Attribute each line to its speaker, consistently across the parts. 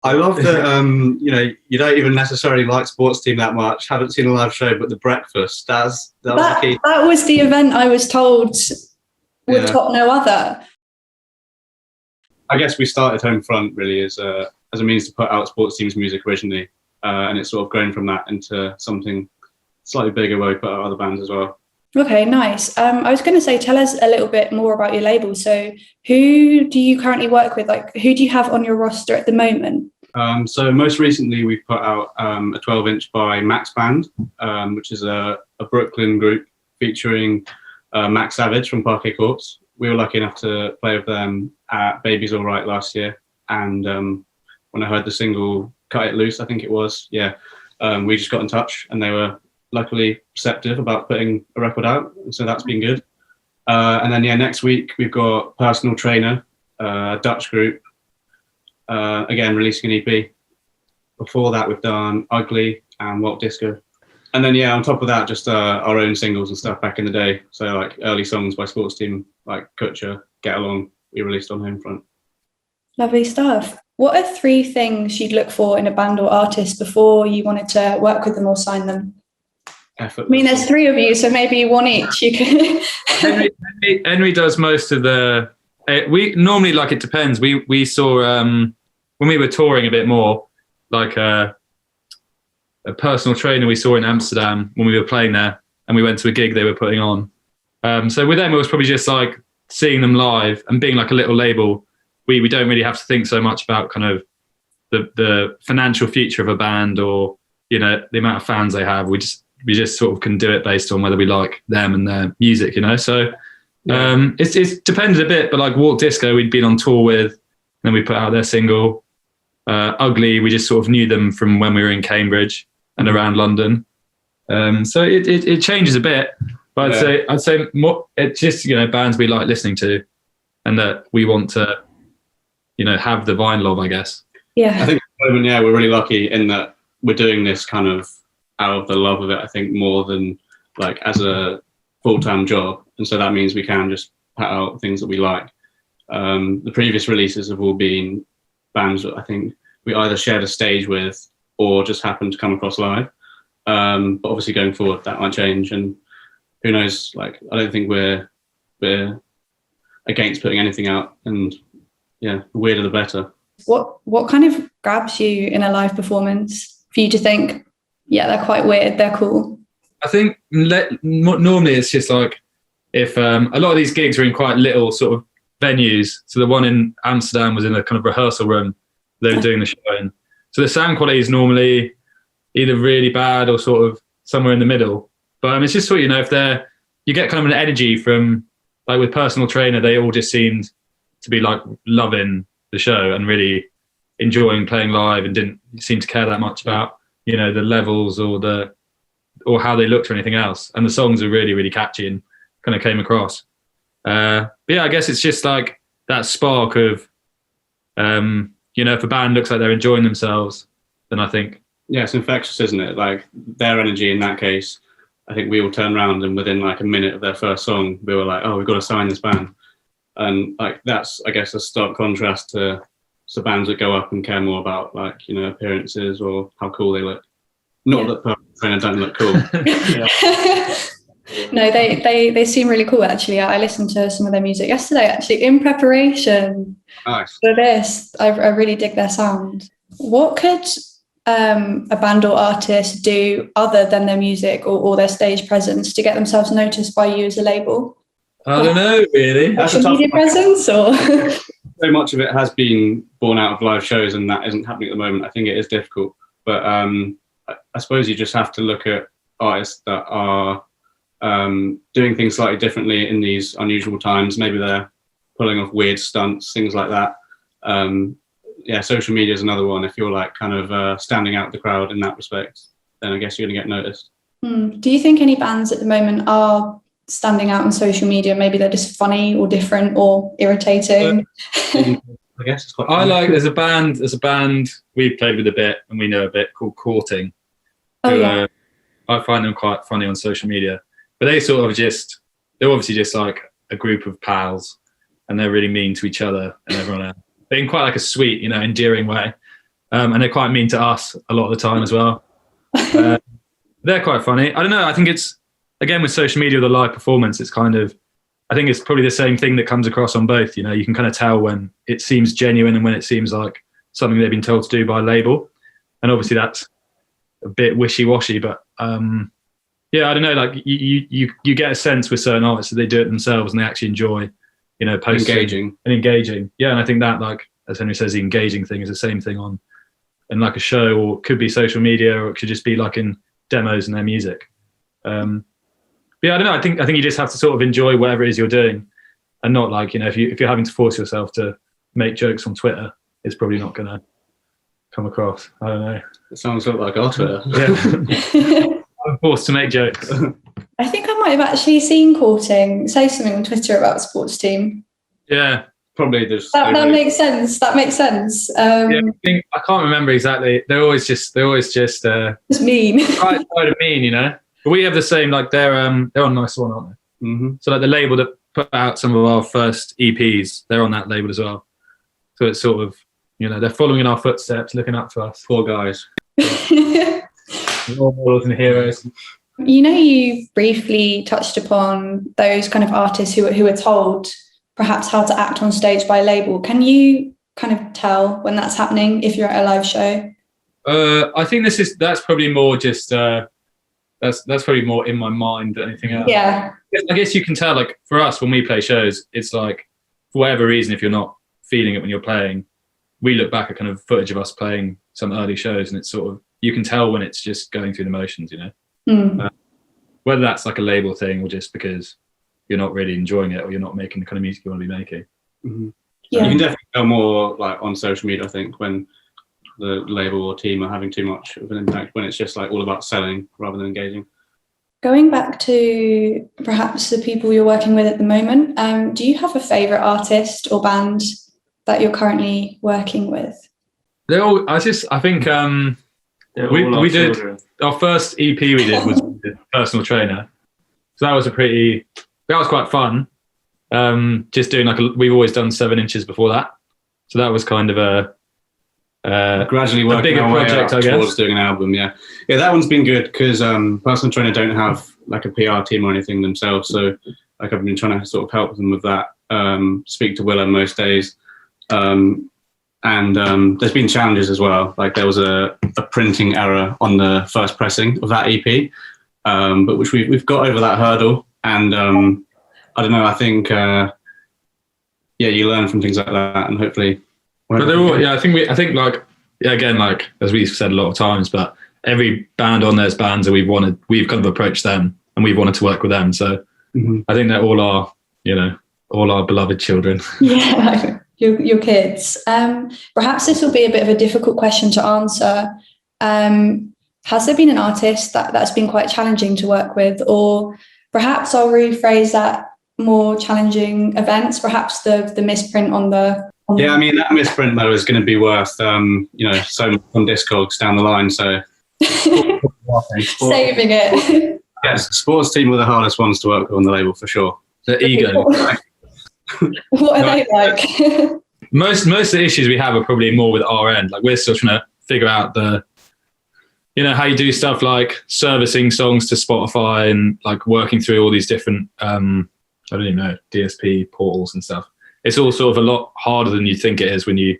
Speaker 1: I love that, you don't even necessarily like sports team that much, haven't seen a live show, but the breakfast, that was the key.
Speaker 2: That was the event I was told would top no other.
Speaker 1: I guess we started Holm Front really as a means to put out sports teams' music originally, and it's sort of grown from that into something slightly bigger where we put out other bands as well.
Speaker 2: Okay, nice. I was going to say, tell us a little bit more about your label. So who do you currently work with? Like, who do you have on your roster at the moment?
Speaker 1: So most recently we've put out a 12-inch by Mack's band, which is a Brooklyn group featuring Mack Savage from Parquet Courts. We were lucky enough to play with them at Baby's All Right last year. And when I heard the single Cut It Loose, I think it was, we just got in touch and they were luckily receptive about putting a record out, so that's been good. And then next week we've got Personal Trainer, a Dutch group, again releasing an EP. Before that we've done Ugly and Walt Disco, and then on top of that just our own singles and stuff back in the day. So like early songs by sports team like Kutcher, Get Along, we released on Holm Front.
Speaker 2: Lovely stuff. What are 3 things you'd look for in a band or artist before you wanted to work with them or sign them?
Speaker 1: Effort.
Speaker 2: I mean, there's 3 of you, so maybe 1 each. You can.
Speaker 3: Henry does most of the. We normally, like, it depends. We saw when we were touring a bit more, like a personal trainer we saw in Amsterdam when we were playing there, and we went to a gig they were putting on. So with them, it was probably just like seeing them live and being like a little label. We don't really have to think so much about kind of the financial future of a band or the amount of fans they have. We just sort of can do it based on whether we like them and their music, So it's depended a bit, but like Walk Disco, we'd been on tour with, and then we put out their single. Ugly, we just sort of knew them from when we were in Cambridge and around London. So it changes a bit, but I'd say more. It's just bands we like listening to, and that we want to have the vinyl of, I guess.
Speaker 2: Yeah,
Speaker 1: I think at the moment, we're really lucky in that we're doing this kind of out of the love of it, I think, more than like as a full-time job. And so that means we can just put out things that we like. The previous releases have all been bands that I think we either shared a stage with or just happened to come across live. But obviously going forward, that might change. And who knows, like, I don't think we're against putting anything out. And the weirder the better.
Speaker 2: What kind of grabs you in a live performance for you to think, they're quite weird, they're cool?
Speaker 3: I think normally it's just like if a lot of these gigs are in quite little sort of venues. So the one in Amsterdam was in a kind of rehearsal room they were doing the show in. So the sound quality is normally either really bad or sort of somewhere in the middle. But it's just sort of, if you get kind of an energy from, like with Personal Trainer, they all just seemed to be like loving the show and really enjoying playing live and didn't seem to care that much about the levels or how they looked or anything else. And the songs are really, really catchy and kind of came across. But I guess it's just like that spark of, if a band looks like they're enjoying themselves, then I think.
Speaker 1: Yeah, it's infectious, isn't it? Like their energy in that case, I think we all turned around and within like a minute of their first song, we were like, oh, we've got to sign this band. And like that's, I guess, a stark contrast to bands that go up and care more about like, appearances or how cool they look. Not that Personal Trainer don't look cool.
Speaker 2: No, they seem really cool, actually. I listened to some of their music yesterday, actually, in preparation for this. I really dig their sound. What could a band or artist do other than their music or their stage presence to get themselves noticed by you as a label?
Speaker 3: I don't know, really.
Speaker 2: Social media presence, or
Speaker 1: so much of it has been born out of live shows, and that isn't happening at the moment. I think it is difficult, but I suppose you just have to look at artists that are doing things slightly differently in these unusual times. Maybe they're pulling off weird stunts, things like that. Social media is another one. If you're like kind of standing out the crowd in that respect, then I guess you're going to get noticed.
Speaker 2: Do you think any bands at the moment are standing out on social media? Maybe they're just funny or different or irritating.
Speaker 1: I guess it's quite
Speaker 3: funny. There's a band we played with a bit and we know a bit called Courting. I find them quite funny on social media, but they're obviously just like a group of pals and they're really mean to each other and everyone else, but in quite like a sweet, endearing way. and they're quite mean to us a lot of the time as well. They're quite funny. I don't know. I think it's, again, with social media, the live performance, it's kind of, I think it's probably the same thing that comes across on both. You know, you can kind of tell when it seems genuine and when it seems like something they've been told to do by a label. And obviously that's a bit wishy-washy, but yeah, I don't know. Like you get a sense with certain artists that they do it themselves and they actually enjoy, you know, posting engaging. Yeah, and I think that, like as Henry says, the engaging thing is the same thing on in like a show, or it could be social media, or it could just be like in demos and their music. Yeah, I don't know. I think you just have to sort of enjoy whatever it is you're doing, and not like, you know, if you're having to force yourself to make jokes on Twitter, it's probably not going to come across. I don't know.
Speaker 1: It sounds a lot like our Twitter.
Speaker 3: Yeah. I'm forced to make jokes.
Speaker 2: I think I might have actually seen Courting say something on Twitter about a sports team.
Speaker 3: Yeah,
Speaker 1: probably.
Speaker 2: That makes sense. That makes sense.
Speaker 3: Yeah, I can't remember exactly. They're always just
Speaker 2: it's mean.
Speaker 3: Right, kind of mean, you know. But we have the same. Like they're on Nice One, aren't they?
Speaker 1: Mm-hmm.
Speaker 3: So like the label that put out some of our first EPs, they're on that label as well. So it's sort of, you know, they're following in our footsteps, looking up to us.
Speaker 1: Poor guys.
Speaker 3: Role models and heroes.
Speaker 2: You know, you briefly touched upon those kind of artists who are told perhaps how to act on stage by a label. Can you kind of tell when that's happening if you're at a live show?
Speaker 3: I think that's probably more just that's probably more in my mind than anything else.
Speaker 2: Yeah.
Speaker 3: I guess you can tell, like for us when we play shows, it's like for whatever reason, if you're not feeling it when you're playing, we look back at kind of footage of us playing some early shows, and it's sort of, you can tell when it's just going through the motions, you know. Whether that's like a label thing or just because you're not really enjoying it or you're not making the kind of music you want to be making.
Speaker 1: Mm-hmm. Yeah. You can definitely tell more like on social media, I think, when the label or team are having too much of an impact, when it's just like all about selling rather than engaging.
Speaker 2: Going back to perhaps the people you're working with at the moment, do you have a favourite artist or band that you're currently working with?
Speaker 3: They're all, I think we did our first EP we did was Personal Trainer. So that was quite fun. Just doing we've always done 7 inches before that. So that was kind of a
Speaker 1: gradually working
Speaker 3: a bigger project, I guess,
Speaker 1: towards doing an album. Yeah, that one's been good because Personal Trainer don't have like a PR team or anything themselves, so like I've been trying to sort of help them with that. Speak to Willa most days, and there's been challenges as well. Like there was a printing error on the first pressing of that EP, but which we've got over that hurdle, and I don't know. I think you learn from things like that, and hopefully.
Speaker 3: But they're all, I think like again, like as we've said a lot of times, but every band on there's bands that we've kind of approached them and we've wanted to work with them. So I think they're all our beloved children.
Speaker 2: Yeah, your kids. Perhaps this will be a bit of a difficult question to answer. Has there been an artist that's been quite challenging to work with, or perhaps I'll rephrase that, more challenging events, perhaps the misprint on the.
Speaker 1: Yeah, I mean, that misprint though is going to be worth, so much on Discogs down the line. So
Speaker 2: saving it.
Speaker 1: Yes, sports team were the hardest ones to work with on the label for sure.
Speaker 3: The ego.
Speaker 2: What are they like?
Speaker 3: Most of the issues we have are probably more with our end. Like we're still trying to figure out how you do stuff like servicing songs to Spotify and like working through all these different, I don't even know, DSP portals and stuff. It's all sort of a lot harder than you think it is when you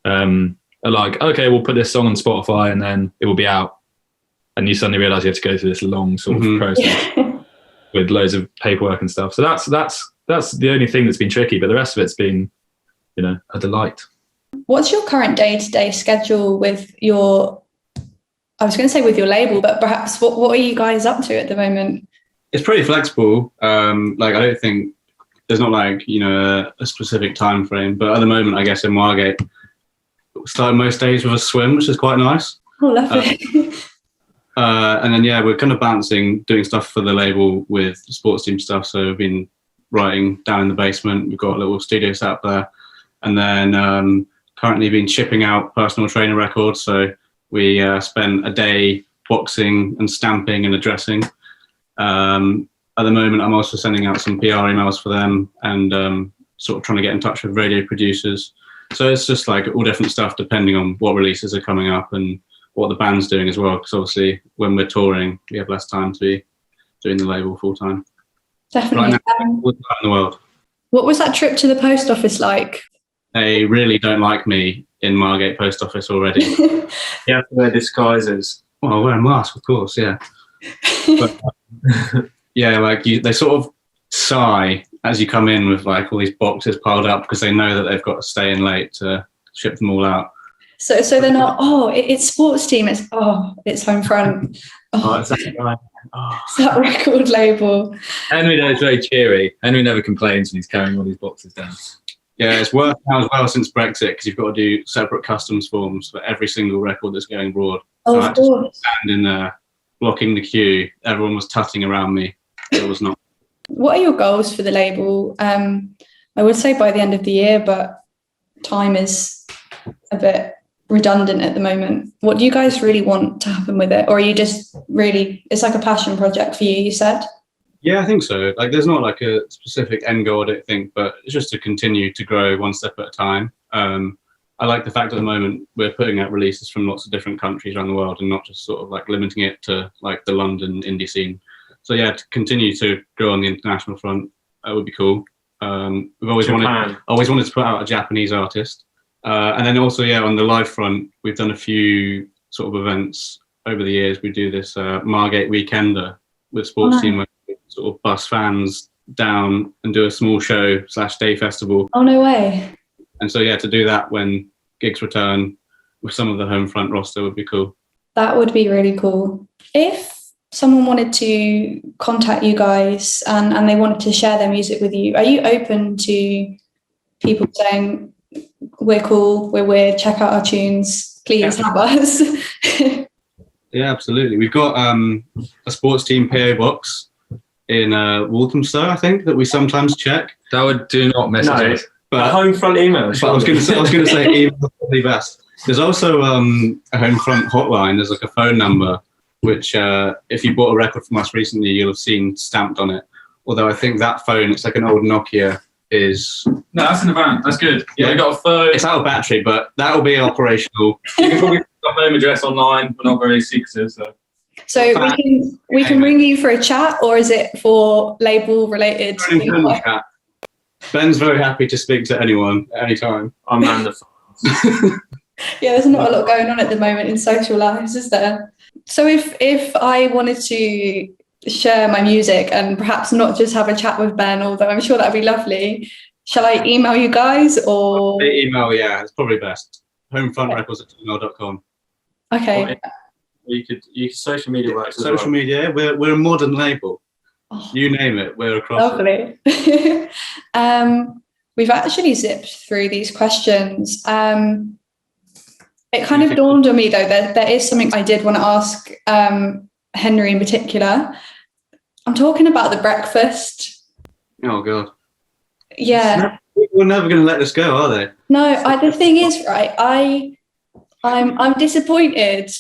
Speaker 3: are like, okay, we'll put this song on Spotify and then it will be out. And you suddenly realize you have to go through this long sort of process with loads of paperwork and stuff. So that's the only thing that's been tricky, but the rest of it's been, a delight.
Speaker 2: What's your current day-to-day schedule with your label, but perhaps what are you guys up to at the moment?
Speaker 1: It's pretty flexible. I don't think there's not a specific time frame, but at the moment, I guess in Margate, start most days with a swim, which is quite nice.
Speaker 2: Oh, lovely.
Speaker 1: And then, we're kind of balancing doing stuff for the label with sports team stuff. So we've been writing down in the basement. We've got a little studio set up there. And then currently been shipping out Personal Trainer records. So we spent a day boxing and stamping and addressing. At the moment, I'm also sending out some PR emails for them and sort of trying to get in touch with radio producers. So it's just like all different stuff depending on what releases are coming up and what the band's doing as well. Because obviously when we're touring, we have less time to be doing the label full time.
Speaker 2: Definitely.
Speaker 1: Right now, all the time in the world.
Speaker 2: What was that trip to the post office like?
Speaker 1: They really don't like me in Margate post office already.
Speaker 3: You have to wear disguises.
Speaker 1: Well, I wear a mask, of course, yeah. But, yeah, like they sort of sigh as you come in with like all these boxes piled up because they know that they've got to stay in late to ship them all out.
Speaker 2: So they're not, it's sports team, it's Holm Front.
Speaker 3: Oh, it's that guy.
Speaker 2: It's that record label.
Speaker 3: Henry is very cheery. Henry never complains when he's carrying all these boxes down.
Speaker 1: Yeah, it's worse now as well since Brexit because you've got to do separate customs forms for every single record that's going abroad.
Speaker 2: Oh, of course.
Speaker 1: Standing there, blocking the queue. Everyone was tutting around me. It was not.
Speaker 2: What are your goals for the label? I would say by the end of the year, but time is a bit redundant at the moment. What do you guys really want to happen with it? Or are you just really, it's like a passion project for you said?
Speaker 1: Yeah, I think so. Like, there's not like a specific end goal, I don't think, but it's just to continue to grow one step at a time. I like the fact at the moment we're putting out releases from lots of different countries around the world and not just sort of like limiting it to like the London indie scene. So yeah, to continue to grow on the international front, that would be cool. We've always wanted to put out a Japanese artist. And then also, yeah, on the live front, we've done a few sort of events over the years. We do this Margate Weekender with sports team, where we sort of bus fans down and do a small show / day festival.
Speaker 2: Oh, no way.
Speaker 1: And so, yeah, to do that when gigs return with some of the Holm Front roster would be cool.
Speaker 2: That would be really cool. If someone wanted to contact you guys and they wanted to share their music with you, are you open to people saying, we're cool, we're weird, check out our tunes, please have us?
Speaker 1: Yeah, absolutely. We've got a sports team PO box in Walthamstow, I think, that we sometimes check.
Speaker 3: That would do not message us.
Speaker 1: But
Speaker 3: Holm Front email.
Speaker 1: But I was going to say email is probably best. There's also a Holm Front hotline. There's like a phone number, which if you bought a record from us recently, you'll have seen stamped on it. Although I think that phone, it's like an old Nokia, is...
Speaker 3: No, that's in the van. That's good. Yeah, we got a phone.
Speaker 1: It's out of battery, but that will be operational.
Speaker 3: You can probably put our home address online. We're not very secretive,
Speaker 2: so we can ring you for a chat, or is it for label related?
Speaker 1: Ben's very happy to speak to anyone at any time.
Speaker 3: I'm man the phones.
Speaker 2: Yeah, there's not a lot going on at the moment in social lives, is there? So if I wanted to share my music and perhaps not just have a chat with Ben, although I'm sure that'd be lovely, shall I email you guys or?
Speaker 1: Email, yeah, it's probably best. homefrontrecords@gmail.com.
Speaker 2: Okay.
Speaker 3: You could social media works.
Speaker 1: Social media, we're a modern label. Oh, you name it, we're across.
Speaker 2: Lovely. We've actually zipped through these questions. It kind of dawned on me though that there is something I did want to ask Henry in particular. I'm talking about the breakfast.
Speaker 1: Oh God.
Speaker 2: Yeah.
Speaker 1: We're never going to let this go, are they?
Speaker 2: No, the thing is, right, I'm disappointed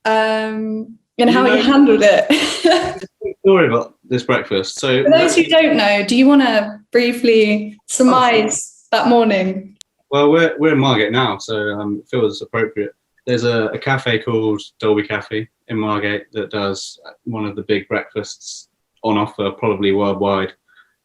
Speaker 2: in how you handled it.
Speaker 1: Story about this breakfast. So
Speaker 2: for those who don't know, do you want to briefly surmise that morning?
Speaker 1: Well, we're in Margate now, so it feels appropriate. There's a cafe called Dolby Cafe in Margate that does one of the big breakfasts on offer, probably worldwide.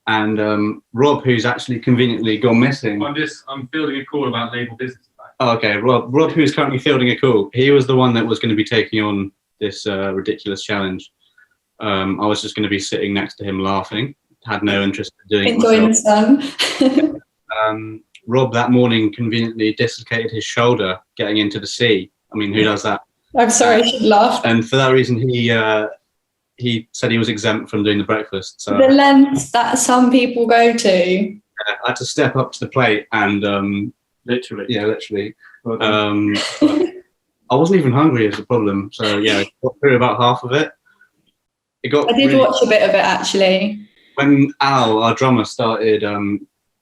Speaker 1: And Rob, who's actually conveniently gone missing.
Speaker 3: I'm fielding a call about label business.
Speaker 1: Oh, okay, Rob, who's currently fielding a call. He was the one that was going to be taking on this ridiculous challenge. I was just going to be sitting next to him laughing. Had no interest in doing it
Speaker 2: enjoying
Speaker 1: myself.
Speaker 2: the sun.
Speaker 1: Rob that morning conveniently dislocated his shoulder getting into the sea. I mean, who does that?
Speaker 2: I'm sorry, I should laugh.
Speaker 1: And for that reason, he said he was exempt from doing the breakfast. So
Speaker 2: the lengths that some people go to.
Speaker 1: I had to step up to the plate and
Speaker 3: literally.
Speaker 1: Yeah, literally. I wasn't even hungry is the problem. So yeah, I got through about half of it. I
Speaker 2: did watch a bit of it actually.
Speaker 1: When Al, our drummer, started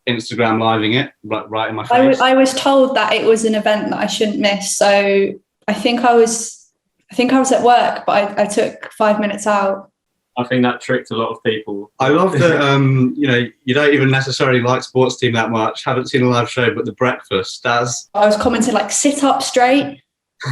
Speaker 1: Instagram living it right in my face.
Speaker 2: I was told that it was an event that I shouldn't miss. So I think I was at work, but I took 5 minutes out.
Speaker 4: I think that tricked a lot of people.
Speaker 1: I love that, you don't even necessarily like sports team that much, haven't seen a live show, but the breakfast, that's...
Speaker 2: I was commenting like, sit up straight.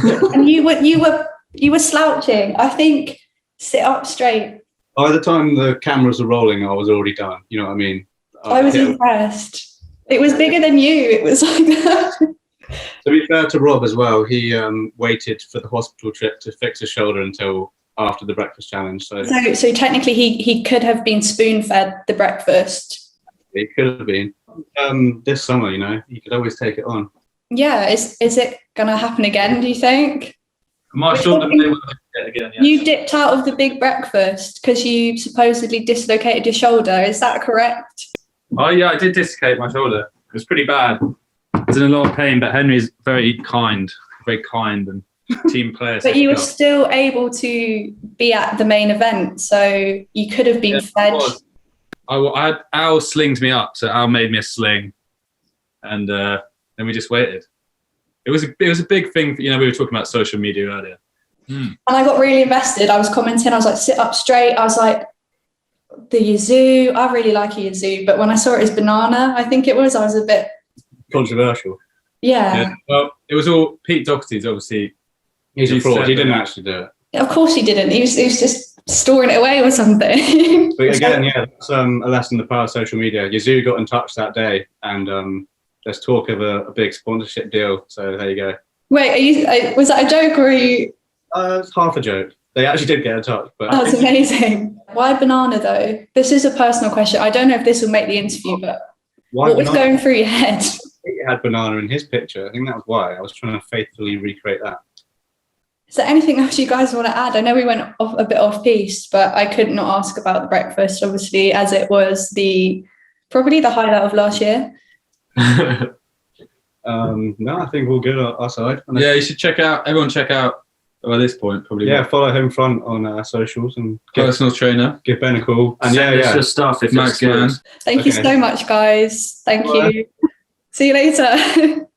Speaker 2: And you were slouching. I think sit up straight.
Speaker 1: By the time the cameras were rolling, I was already done. You know what I mean?
Speaker 2: I was impressed. It was bigger than you. It was like that.
Speaker 1: To be fair to Rob as well, he waited for the hospital trip to fix his shoulder until after the breakfast challenge. So
Speaker 2: technically he could have been spoon-fed the breakfast.
Speaker 1: He could have been. This summer, he could always take it on.
Speaker 2: Yeah, is it going to happen again, do you think?
Speaker 3: My shoulder may well get again, yes.
Speaker 2: You dipped out of the big breakfast because you supposedly dislocated your shoulder. Is that correct?
Speaker 3: Oh, yeah, I did dislocate my shoulder. It was pretty bad. I was in a lot of pain, but Henry's very kind and team player.
Speaker 2: But you were still able to be at the main event, so you could have been fed.
Speaker 3: Al slinged me up, so Al made me a sling, and then we just waited. It was a big thing. We were talking about social media earlier.
Speaker 2: And I got really invested. I was commenting. I was like, sit up straight. I was like, the Yazoo. I really like a Yazoo, but when I saw it as banana, I think it was, I was a bit
Speaker 1: controversial.
Speaker 2: Yeah.
Speaker 3: Well, it was all Pete Doherty's. Obviously,
Speaker 1: he's a fraud. He didn't actually do it.
Speaker 2: Of course he didn't. He was just storing it away or something.
Speaker 1: But again, that's a lesson in the power of social media. Yazoo got in touch that day, and there's talk of a big sponsorship deal. So there you go.
Speaker 2: Wait, was that a joke or are you?
Speaker 1: It's half a joke. They actually did get in touch. But
Speaker 2: that's amazing. Why banana though? This is a personal question. I don't know if this will make the interview, but what was going through your head?
Speaker 1: He had banana in his picture. I think that was why. I was trying to faithfully recreate that.
Speaker 2: Is there anything else you guys want to add? I know we went off a bit off piece, but I could not ask about the breakfast, obviously, as it was probably the highlight of last year.
Speaker 1: No, I think we'll get our side.
Speaker 3: Yeah, you should everyone check out, at this point, probably.
Speaker 1: Yeah, follow Holm Front on socials and
Speaker 3: personal trainer.
Speaker 1: Give Ben a call. And
Speaker 4: send us your stuff if
Speaker 3: Max
Speaker 4: it's good.
Speaker 2: Thank you so much, guys. Thank you. See you later.